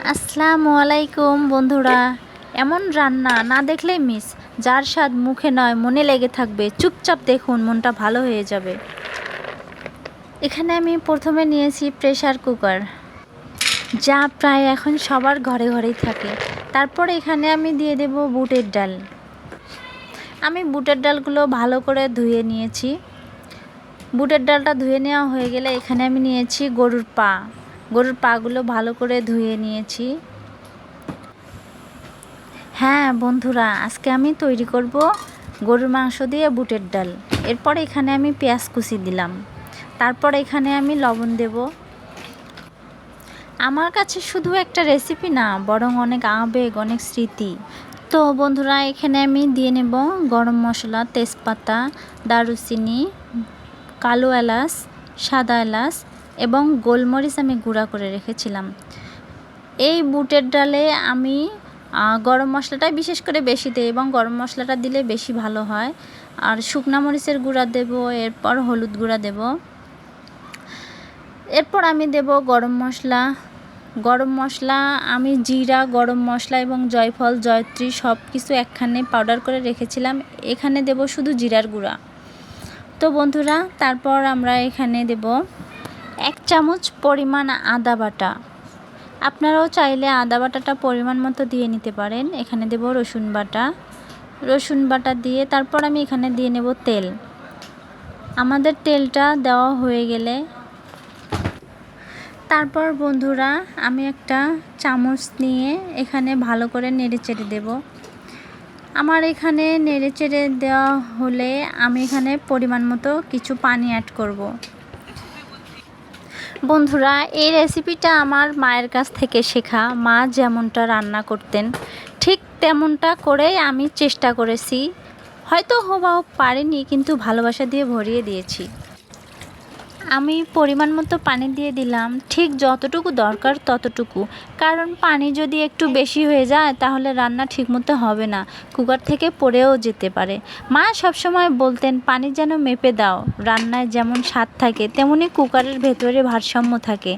আসসালামু আলাইকুম বন্ধুরা। এমন রান্না না দেখলেই মিস, যার স্বাদ মুখে নয় মনে লেগে থাকবে। চুপচাপ দেখুন, মনটা ভালো হয়ে যাবে। এখানে আমি প্রথমে নিয়েছি প্রেসার কুকার, যা প্রায় এখন সবার ঘরে ঘরেই থাকে। তারপর এখানে আমি দিয়ে দেব বুটের ডাল। আমি বুটের ডালগুলো ভালো করে ধুয়ে নিয়েছি। বুটের ডালটা ধুয়ে নেওয়া হয়ে গেলে এখানে আমি নিয়েছি গরুর পাগুলো ভালো করে ধুয়ে নিয়েছি। হ্যাঁ বন্ধুরা, আজকে আমি তৈরি করব গরুর মাংস দিয়ে বুটের ডাল। এরপর এখানে আমি পেঁয়াজ কুচি দিলাম। তারপর এখানে আমি লবণ দেব। আমার কাছে শুধু একটা রেসিপি না, বরং অনেক আবেগ, অনেক স্মৃতি। তো বন্ধুরা, এখানে আমি দিয়ে নেব গরম মশলা, তেজপাতা, দারুচিনি, কালো এলাচ, সাদা এলাচ এবং গোলমরিচ আমি গুঁড়া করে রেখেছিলাম। এই বুটের ডালে আমি গরম মশলাটাই বিশেষ করে বেশি দিই এবং গরম মশলাটা দিলে বেশি ভালো হয়। আর শুকনো মরিচের গুঁড়া দেব, এরপর হলুদ গুঁড়া দেব, এরপর আমি দেব গরম মশলা আমি জিরা, গরম মশলা এবং জয়ফল, জয়ত্রী সব কিছু একখানে পাউডার করে রেখেছিলাম। এখানে দেব শুধু জিরার গুঁড়া। তো বন্ধুরা, তারপর আমরা এখানে দেব 1 চামচ পরিমাণ আদা বাটা। আপনারাও চাইলে আদা বাটাটা পরিমাণ মতো দিয়ে নিতে পারেন। এখানে দেব রসুন বাটা দিয়ে তারপর আমি এখানে দিয়ে নেব তেল। আমাদের তেলটা দেওয়া হয়ে গেলে তারপর বন্ধুরা, আমি একটা চামচ নিয়ে এখানে ভালো করে নেড়েচেড়ে দেব। আমার এখানে নেড়েচেড়ে দেওয়া হলে আমি এখানে পরিমাণ মতো কিছু পানি অ্যাড করব। বন্ধুরা, এই রেসিপিটা আমার মায়ের কাছ থেকে শেখা। মা যেমনটা রান্না করতেন ঠিক তেমনটা করেই আমি চেষ্টা করেছি। হয়তো হুবহু পারিনি, কিন্তু ভালোবাসা দিয়ে ভরিয়ে দিয়েছি। আমি পরিমাণ মতো পানি দিয়ে দিলাম, ঠিক যতটুকু দরকার ততটুকু। কারণ পানি যদি একটু বেশি হয়ে যায় তাহলে রান্না ঠিকমতো হবে না, কুকার থেকে পড়েও যেতে পারে। মা সবসময় বলতেন পানি যেন মেপে দাও, রান্নায় যেমন স্বাদ থাকে তেমনি কুকারের ভেতরে ভারসাম্য থাকে।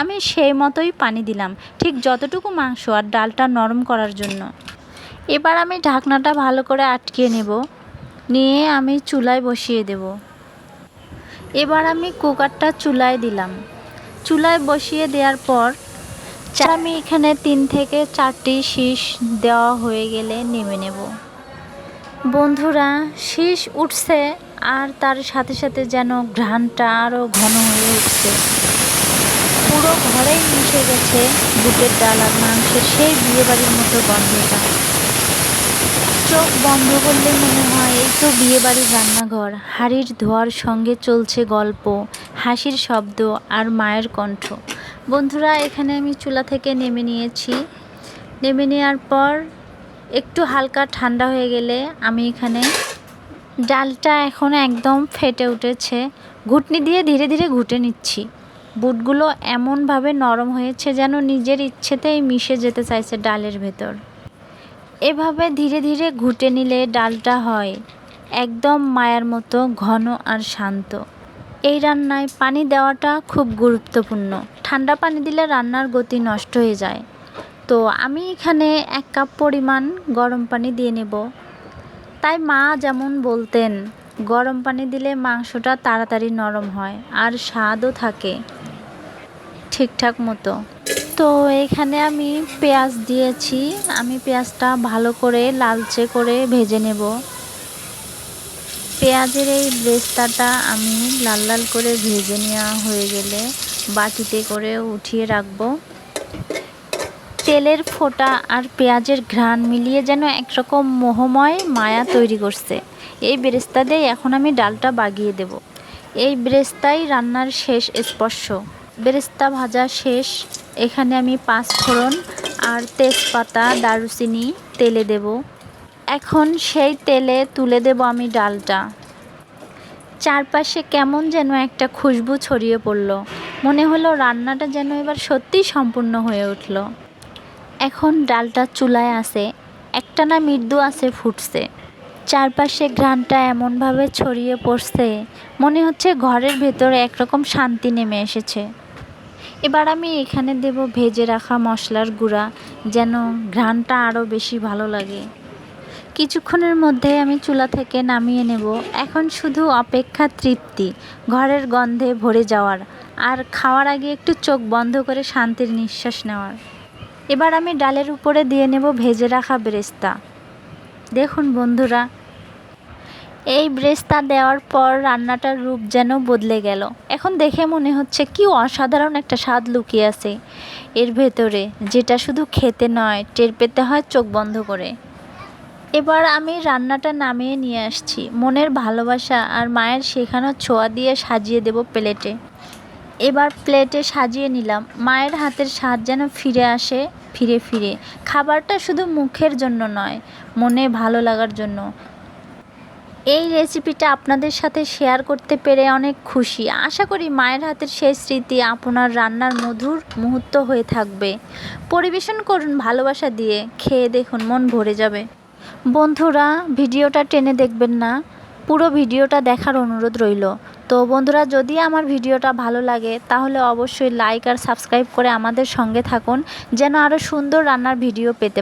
আমি সেই মতোই পানি দিলাম, ঠিক যতটুকু মাংস আর ডালটা নরম করার জন্য। এবার আমি ঢাকনাটা ভালো করে আটকিয়ে নিয়ে আমি চুলায় বসিয়ে দেব। এবার আমি কুকারটা চুলায় দিলাম। চুলায় বসিয়ে দেওয়ার পর আমি এখানে 3 থেকে 4টি শীষ দেওয়া হয়ে গেলে নেমে নেব। বন্ধুরা, শীষ উঠছে আর তার সাথে সাথে যেন ঘ্রাণটা আরও ঘন হয়ে উঠছে। পুরো ঘরেই মিশে গেছে বুটের ডাল আর মাংসের সেই বিয়েবাড়ির মতো গন্ধটা। চোখ বন্ধ করলে মনে হয় এই তো বিয়েবাড়ির রান্নাঘর। হাঁড়ির ধোঁয়ার সঙ্গে চলছে গল্প, হাসির শব্দ আর মায়ের কণ্ঠ। বন্ধুরা, এখানে আমি চুলা থেকে নেমে নিয়েছি। নেমে নেওয়ার পর একটু হালকা ঠান্ডা হয়ে গেলে আমি এখানে ডালটা এখন একদম ফেটে উঠেছে। ঘুটনি দিয়ে ধীরে ধীরে ঘুটে নিচ্ছি। বুটগুলো এমনভাবে নরম হয়েছে যেন নিজের ইচ্ছেতেই মিশে যেতে চাইছে ডালের ভেতর। এভাবে ধীরে ধীরে ঘুটে নিলে ডালটা হয় একদম মায়ার মতো ঘন আর শান্ত। এই রান্নায় পানি দেওয়াটা খুব গুরুত্বপূর্ণ। ঠান্ডা পানি দিলে রান্নার গতি নষ্ট হয়ে যায়। তো আমি এখানে 1 কাপ পরিমাণ গরম পানি দিয়ে নেব। তাই মা যেমন বলতেন, গরম পানি দিলে মাংসটা তাড়াতাড়ি নরম হয় আর স্বাদও থাকে ঠিকঠাক মতো। তো এখানে আমি পেঁয়াজ দিয়েছি। আমি পেঁয়াজটা ভালো করে লালচে করে ভেজে নেব। পেঁয়াজের এই বেরেস্তাটা আমি লাল লাল করে ভেজে নেওয়া হয়ে গেলে বাটিতে করে উঠিয়ে রাখবো। তেলের ফোঁটা আর পেঁয়াজের ঘ্রাণ মিলিয়ে যেন একরকম মোহময় মায়া তৈরি করছে। এই বেরেস্তা দিয়ে এখন আমি ডালটা বাগিয়ে দেব। এই বেরেস্তাই রান্নার শেষ স্পর্শ। বেরেস্তা ভাজা শেষ। এখানে আমি 5 ফোড়ন আর তেজপাতা, দারুচিনি তেলে দেব। এখন সেই তেলে তুলে দেব আমি ডালটা। চারপাশে কেমন যেন একটা খুশবু ছড়িয়ে পড়ল। মনে হলো রান্নাটা যেন এবার সত্যিই সম্পূর্ণ হয়ে উঠল। এখন ডালটা চুলায় আছে, একটানা মৃদু আছে ফুটছে। চারপাশে ঘ্রাণটা এমনভাবে ছড়িয়ে পড়ছে, মনে হচ্ছে ঘরের ভেতরে একরকম শান্তি নেমে এসেছে। এবার আমি এখানে দেব ভেজে রাখা মশলার গুঁড়া, যেন ঘ্রাণটা আরও বেশি ভালো লাগে। কিছুক্ষণের মধ্যে আমি চুলা থেকে নামিয়ে নেব। এখন শুধু অপেক্ষা তৃপ্তি, ঘরের গন্ধে ভরে যাওয়ার, আর খাওয়ার আগে একটু চোখ বন্ধ করে শান্তির নিঃশ্বাস নেওয়ার। এবার আমি ডালের উপরে দিয়ে নেব ভেজে রাখা বেরেস্তা। দেখুন বন্ধুরা, এই বেরেস্তা দেওয়ার পর রান্নাটার রূপ যেন বদলে গেল। এখন দেখে মনে হচ্ছে কি অসাধারণ একটা স্বাদ লুকিয়ে আছে এর ভেতরে, যেটা শুধু খেতে নয়, টের পেতে হয় চোখ বন্ধ করে। এবার আমি রান্নাটা নামিয়ে নিয়ে আসছি। মনের ভালোবাসা আর মায়ের শেখানো ছোঁয়া দিয়ে সাজিয়ে দেব প্লেটে। এবার প্লেটে সাজিয়ে নিলাম। মায়ের হাতের স্বাদ যেন ফিরে আসে ফিরে ফিরে। খাবারটা শুধু মুখের জন্য নয়, মনে ভালো লাগার জন্য। এই রেসিপিটা আপনাদের সাথে শেয়ার করতে পেরে অনেক খুশি। আশা করি মায়ের হাতের সেই স্মৃতি আপনার রান্নার মধুর মুহূর্ত হয়ে থাকবে। পরিবেশন করুন ভালোবাসা দিয়ে, খেয়ে দেখুন মন ভরে যাবে। বন্ধুরা, ভিডিওটা টেনে দেখবেন না, পুরো ভিডিওটা দেখার অনুরোধ রইল। তো বন্ধুরা, যদি আমার ভিডিওটা ভালো লাগে তাহলে অবশ্যই লাইক আর সাবস্ক্রাইব করে আমাদের সঙ্গে থাকুন, যেন আরও সুন্দর রান্নার ভিডিও পেতে